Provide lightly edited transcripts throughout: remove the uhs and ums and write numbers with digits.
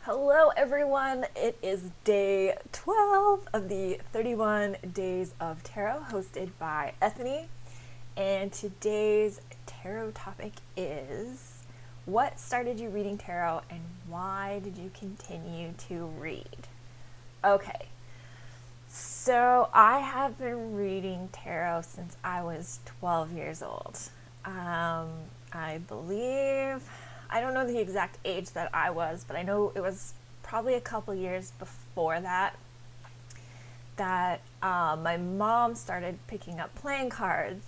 Hello everyone, it is day 12 of the 31 Days of Tarot hosted by Ethany, and today's tarot topic is what started you reading tarot and why did you continue to read? Okay, so I have been reading tarot since I was 12 years old. I believe, I don't know the exact age that I was, but I know it was probably a couple years before that my mom started picking up playing cards,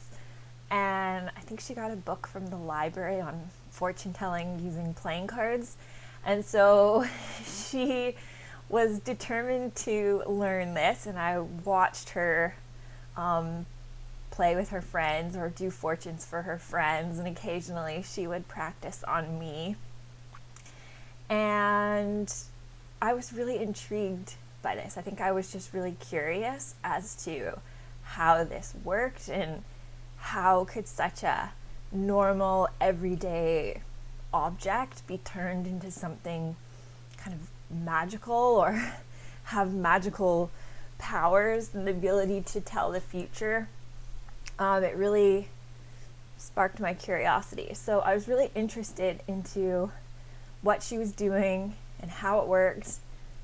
and I think she got a book from the library on fortune telling using playing cards, and so she was determined to learn this, and I watched her play with her friends or do fortunes for her friends, and occasionally she would practice on me. And I was really intrigued by this. I think I was just really curious as to how this worked and how could such a normal, everyday object be turned into something kind of magical or have magical powers and the ability to tell the future. It really sparked my curiosity. So I was really interested into what she was doing and how it worked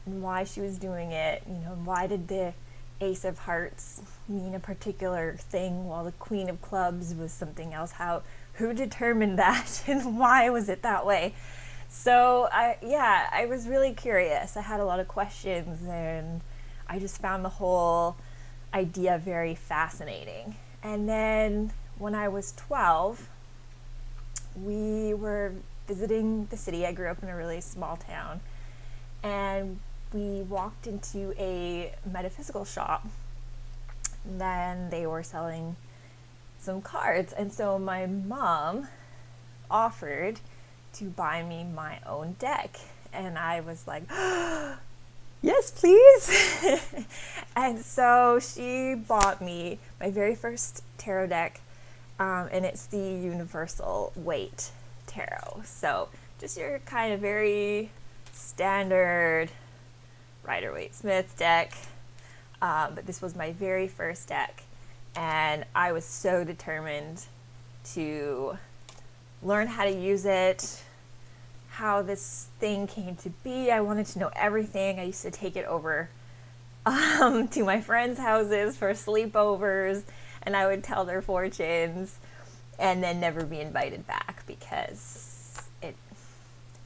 and why she was doing it. You know, why did the Ace of Hearts mean a particular thing while the Queen of Clubs was something else? Who determined that and why was it that way? So I was really curious. I had a lot of questions and I just found the whole idea very fascinating. And then when I was 12, we were visiting the city. I grew up in a really small town, and we walked into a metaphysical shop. And then they were selling some cards, and so my mom offered to buy me my own deck, and I was like, yes, please. And so she bought me my very first tarot deck, and it's the Universal Weight Tarot. So just your kind of very standard Rider-Waite-Smith deck, but this was my very first deck, and I was so determined to learn how to use it, how this thing came to be. I wanted to know everything. I used to take it over to my friends' houses for sleepovers, and I would tell their fortunes and then never be invited back because it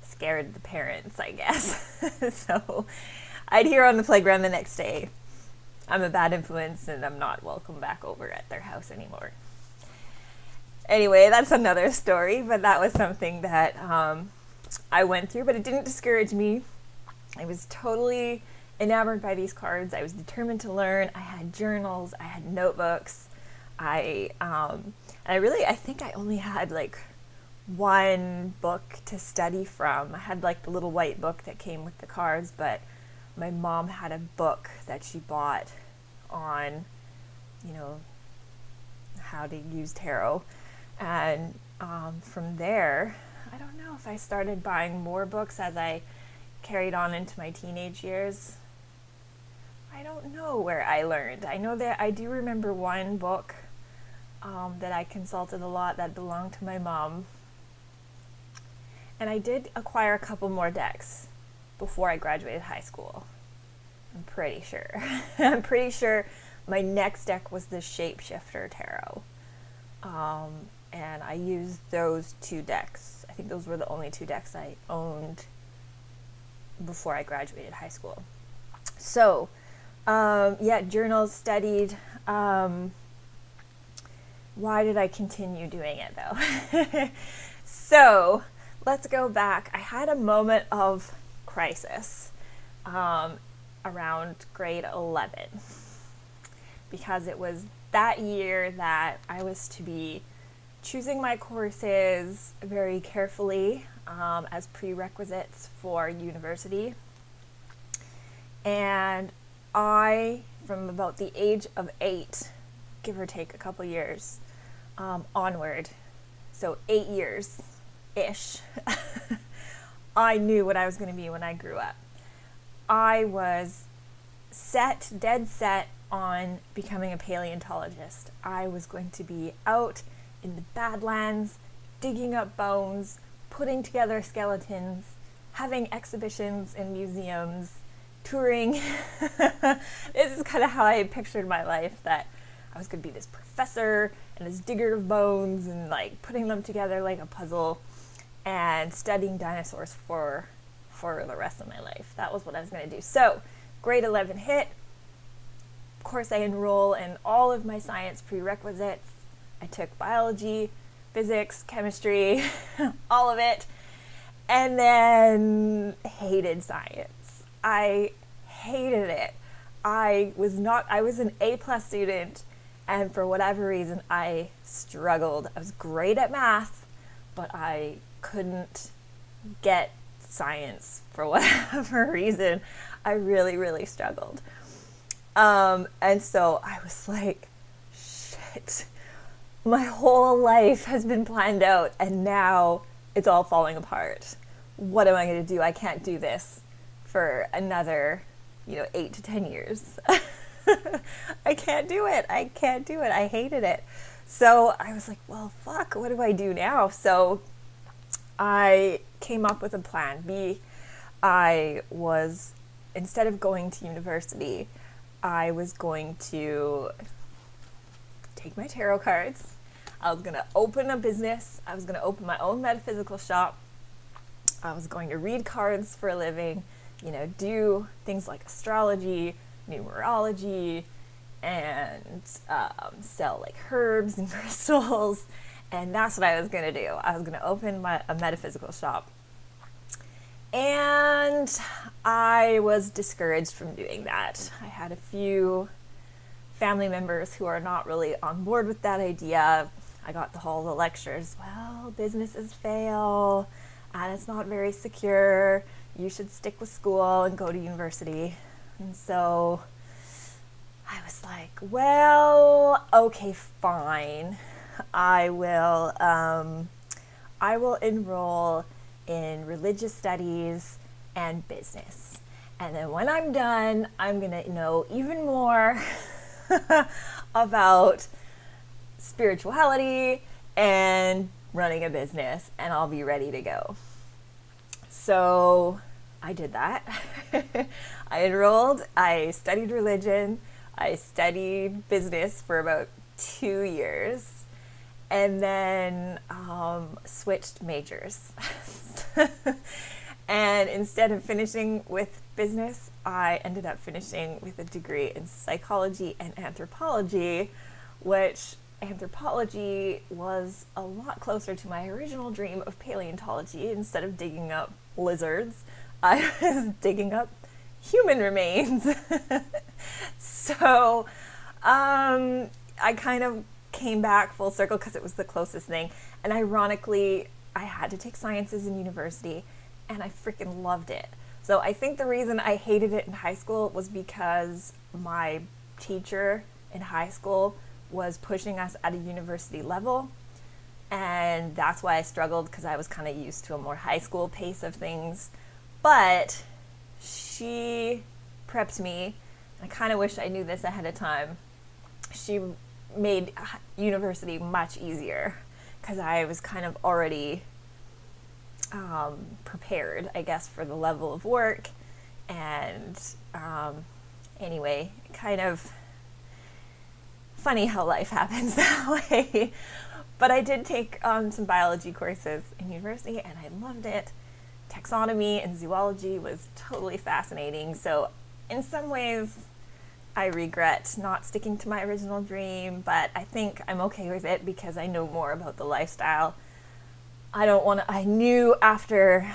scared the parents, I guess. So I'd hear on the playground the next day, I'm a bad influence and I'm not welcome back over at their house anymore. Anyway, that's another story, but that was something that I went through, but it didn't discourage me. I was totally enamored by these cards. I was determined to learn. I had journals, I had notebooks. I think I only had like one book to study from. I had like the little white book that came with the cards, but my mom had a book that she bought on, how to use tarot. And from there, I don't know if I started buying more books as I carried on into my teenage years. I don't know where I learned. I know that I do remember one book that I consulted a lot that belonged to my mom. And I did acquire a couple more decks before I graduated high school. I'm pretty sure. I'm pretty sure my next deck was the Shapeshifter Tarot. And I used those two decks. I think those were the only two decks I owned before I graduated high school. So, journals, studied. Why did I continue doing it though? So, let's go back. I had a moment of crisis around grade 11 because it was that year that I was to be choosing my courses very carefully as prerequisites for university. And I, from about the age of 8, give or take a couple years, onward, so 8 years-ish, I knew what I was going to be when I grew up. I was dead set on becoming a paleontologist. I was going to be out in the Badlands, digging up bones, putting together skeletons, having exhibitions in museums, touring. This is kind of how I pictured my life, that I was going to be this professor and this digger of bones and like putting them together like a puzzle and studying dinosaurs for the rest of my life. That was what I was going to do. So grade 11 hit. Of course, I enroll in all of my science prerequisites. I took biology, physics, chemistry, all of it, and then hated science. I hated it. I was an A+ student, and for whatever reason, I struggled. I was great at math, but I couldn't get science for whatever reason. I really, really struggled. And so I was like, shit, my whole life has been planned out and now it's all falling apart. What am I going to do? I can't do this for another, 8 to 10 years. I can't do it. I hated it. So I was like, well, fuck, what do I do now? So I came up with a plan B. Instead of going to university, I was going to take my tarot cards. I was going to open a business. I was going to open my own metaphysical shop. I was going to read cards for a living, do things like astrology, numerology, and sell like herbs and crystals. And that's what I was going to do. I was going to open a metaphysical shop. And I was discouraged from doing that. I had a few family members who are not really on board with that idea. I got the lectures, well, businesses fail, and it's not very secure. You should stick with school and go to university. And so I was like, well, okay, fine. I will enroll in religious studies and business. And then when I'm done, I'm going to know even more about spirituality and running a business, and I'll be ready to go. So I did that. I enrolled, I studied religion, I studied business for about 2 years, and then switched majors. And instead of finishing with business, I ended up finishing with a degree in psychology and anthropology, which anthropology was a lot closer to my original dream of paleontology. Instead of digging up lizards, I was digging up human remains. So I kind of came back full circle because it was the closest thing. And ironically, I had to take sciences in university, and I freaking loved it. So I think the reason I hated it in high school was because my teacher in high school was pushing us at a university level, and that's why I struggled, because I was kind of used to a more high school pace of things. But she prepped me. I kind of wish I knew this ahead of time. She made university much easier because I was kind of already prepared, I guess, for the level of work. And anyway, kind of funny how life happens that way. But I did take some biology courses in university, and I loved it. Taxonomy and zoology was totally fascinating. So in some ways, I regret not sticking to my original dream, but I think I'm okay with it because I know more about the lifestyle. I knew after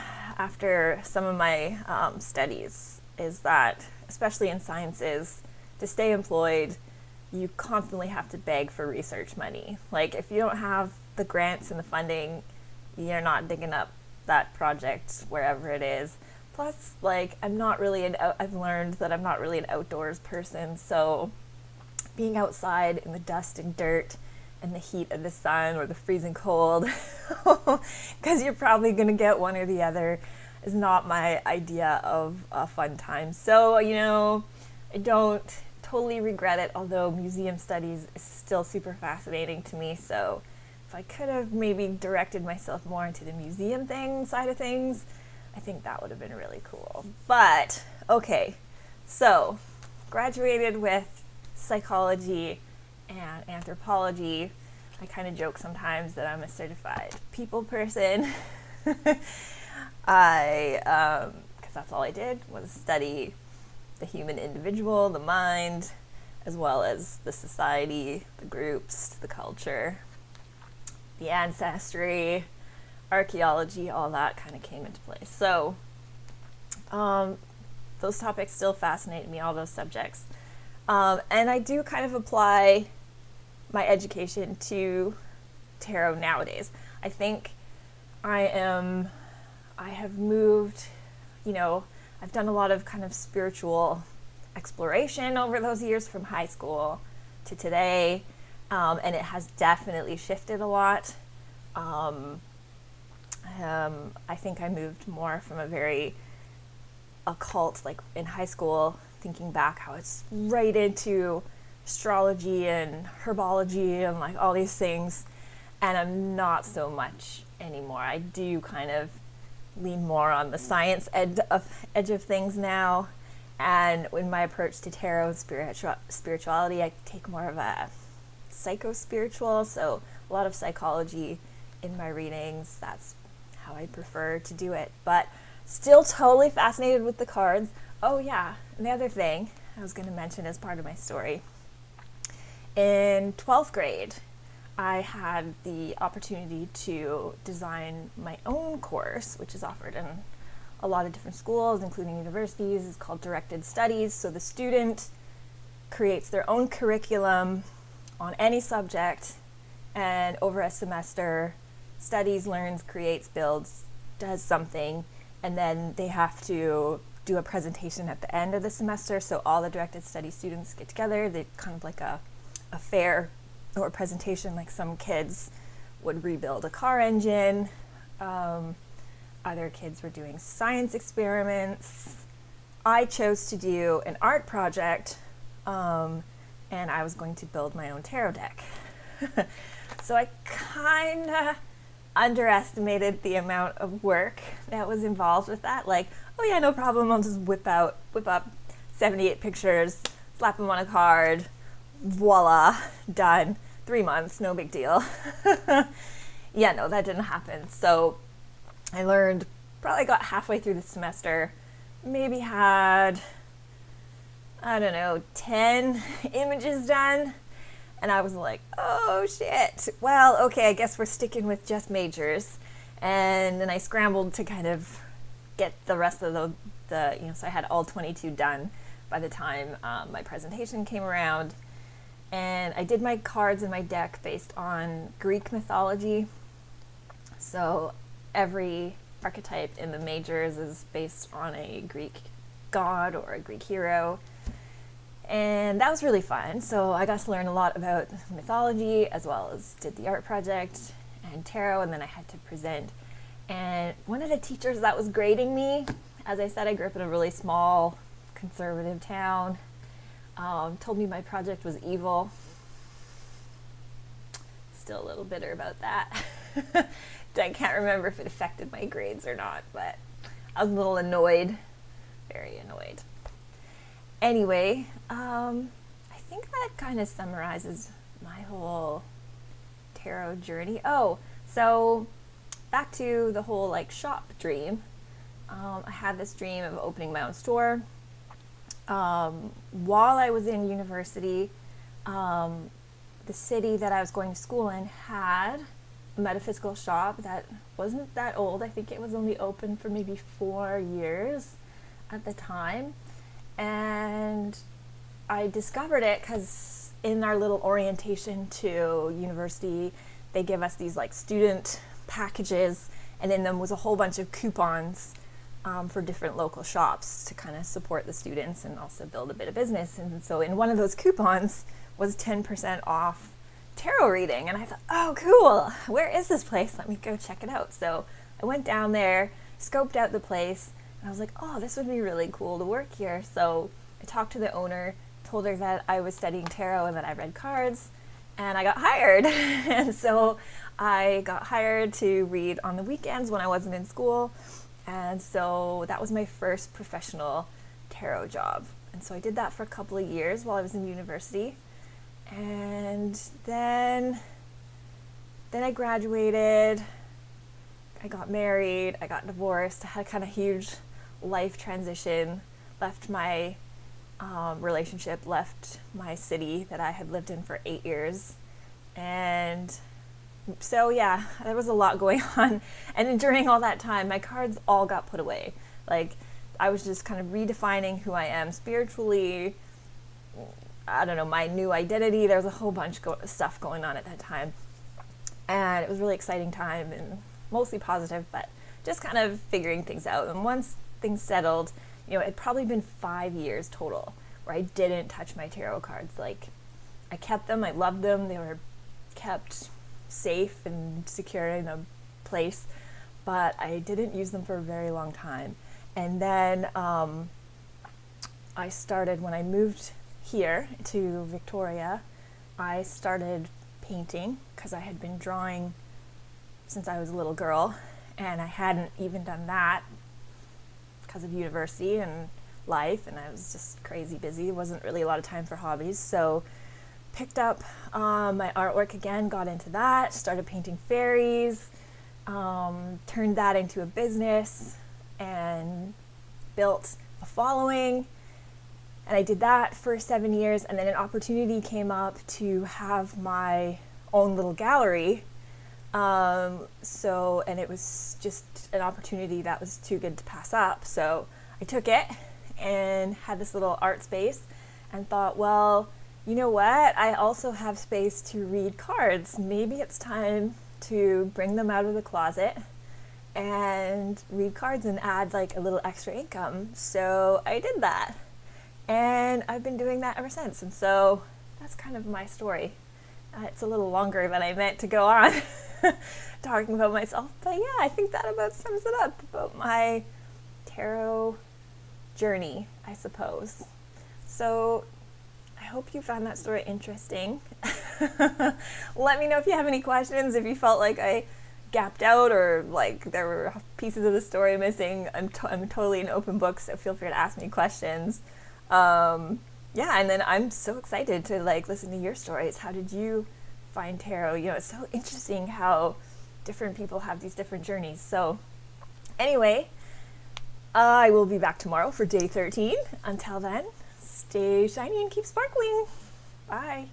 some of my studies is that, especially in sciences, to stay employed, you constantly have to beg for research money. Like, if you don't have the grants and the funding, you're not digging up that project wherever it is. Plus, like, I've learned that I'm not really an outdoors person, so being outside in the dust and dirt and the heat of the sun or the freezing cold, because you're probably going to get one or the other, is not my idea of a fun time. So, I don't totally regret it, although museum studies is still super fascinating to me. So if I could have maybe directed myself more into the museum side of things, I think that would have been really cool. But, okay, so graduated with psychology and anthropology. I kind of joke sometimes that I'm a certified people person. Because that's all I did was study the human individual, the mind, as well as the society, the groups, the culture, the ancestry, archaeology, all that kind of came into place. So those topics still fascinate me, all those subjects. And I do kind of apply my education to tarot nowadays. I think I have moved, I've done a lot of kind of spiritual exploration over those years from high school to today, and it has definitely shifted a lot. I think I moved more from a very occult, like in high school, thinking back how it's right into astrology and herbology and like all these things, and I'm not so much anymore. I do kind of lean more on the science edge of things now, and in my approach to tarot and spirituality, I take more of a psycho-spiritual, so a lot of psychology in my readings. That's how I prefer to do it, but still totally fascinated with the cards. Oh yeah, and the other thing I was going to mention as part of my story, in 12th grade, I had the opportunity to design my own course, which is offered in a lot of different schools, including universities. It's called Directed Studies. So the student creates their own curriculum on any subject, and over a semester, studies, learns, creates, builds, does something, and then they have to do a presentation at the end of the semester. So all the Directed Study students get together. They kind of like a fair or a presentation, like some kids would rebuild a car engine. Other kids were doing science experiments. I chose to do an art project, and I was going to build my own tarot deck. So I kind of underestimated the amount of work that was involved with that. Like, oh yeah, no problem, I'll just whip up 78 pictures, slap them on a card, voila, done. 3 months, no big deal. Yeah, no, that didn't happen. So I learned, probably got halfway through the semester, maybe had, 10 images done. And I was like, oh shit. Well, okay, I guess we're sticking with just majors. And then I scrambled to kind of get the rest of the so I had all 22 done by the time my presentation came around. And I did my cards and my deck based on Greek mythology. So every archetype in the majors is based on a Greek god or a Greek hero. And that was really fun. So I got to learn a lot about mythology, as well as did the art project and tarot, and then I had to present. And one of the teachers that was grading me, as I said, I grew up in a really small conservative town, told me my project was evil. Still a little bitter about that. I can't remember if it affected my grades or not, but I was a little annoyed, very annoyed. Anyway, I think that kind of summarizes my whole tarot journey. Oh, so back to the whole like shop dream. I had this dream of opening my own store. While I was in university, the city that I was going to school in had a metaphysical shop that wasn't that old. I think it was only open for maybe 4 years at the time. And I discovered it because in our little orientation to university, they give us these like student packages, and in them was a whole bunch of coupons for different local shops to kind of support the students and also build a bit of business. And so in one of those coupons was 10% off tarot reading, and I thought, oh cool, where is this place? Let me go check it out. So I went down there, scoped out the place, and I was like, oh, this would be really cool to work here. So I talked to the owner, told her that I was studying tarot and that I read cards, and I got hired. And so I got hired to read on the weekends when I wasn't in school. And so that was my first professional tarot job. And so I did that for a couple of years while I was in university. And then I graduated, I got married, I got divorced, I had a kind of huge life transition, left my relationship, left my city that I had lived in for 8 years. And so yeah, there was a lot going on. And during all that time, my cards all got put away. Like, I was just kind of redefining who I am spiritually. I don't know, my new identity. There was a whole bunch of stuff going on at that time. And it was a really exciting time and mostly positive, but just kind of figuring things out. And once things settled, you know, it had probably been 5 years total where I didn't touch my tarot cards. Like, I kept them, I loved them, they were kept safe and secure in a place, but I didn't use them for a very long time. And then I started, when I moved here to Victoria, I started painting because I had been drawing since I was a little girl, and I hadn't even done that because of university and life, and I was just crazy busy. There wasn't really a lot of time for hobbies, so picked up my artwork again, got into that, started painting fairies, turned that into a business and built a following. And I did that for 7 years, and then an opportunity came up to have my own little gallery. And it was just an opportunity that was too good to pass up. So I took it and had this little art space and thought, well, you know what? I also have space to read cards. Maybe it's time to bring them out of the closet and read cards and add like a little extra income. So I did that. And I've been doing that ever since. And so that's kind of my story. It's a little longer than I meant to go on talking about myself. But yeah, I think that about sums it up about my tarot journey, I suppose. So I hope you found that story interesting. Let me know if you have any questions, if you felt like I gapped out or like there were pieces of the story missing. I'm totally an open book, so feel free to ask me questions. Yeah, and then I'm so excited to like listen to your stories. How did you find tarot? You know, it's so interesting how different people have these different journeys. So anyway, I will be back tomorrow for day 13. Until then, stay shiny and keep sparkling. Bye.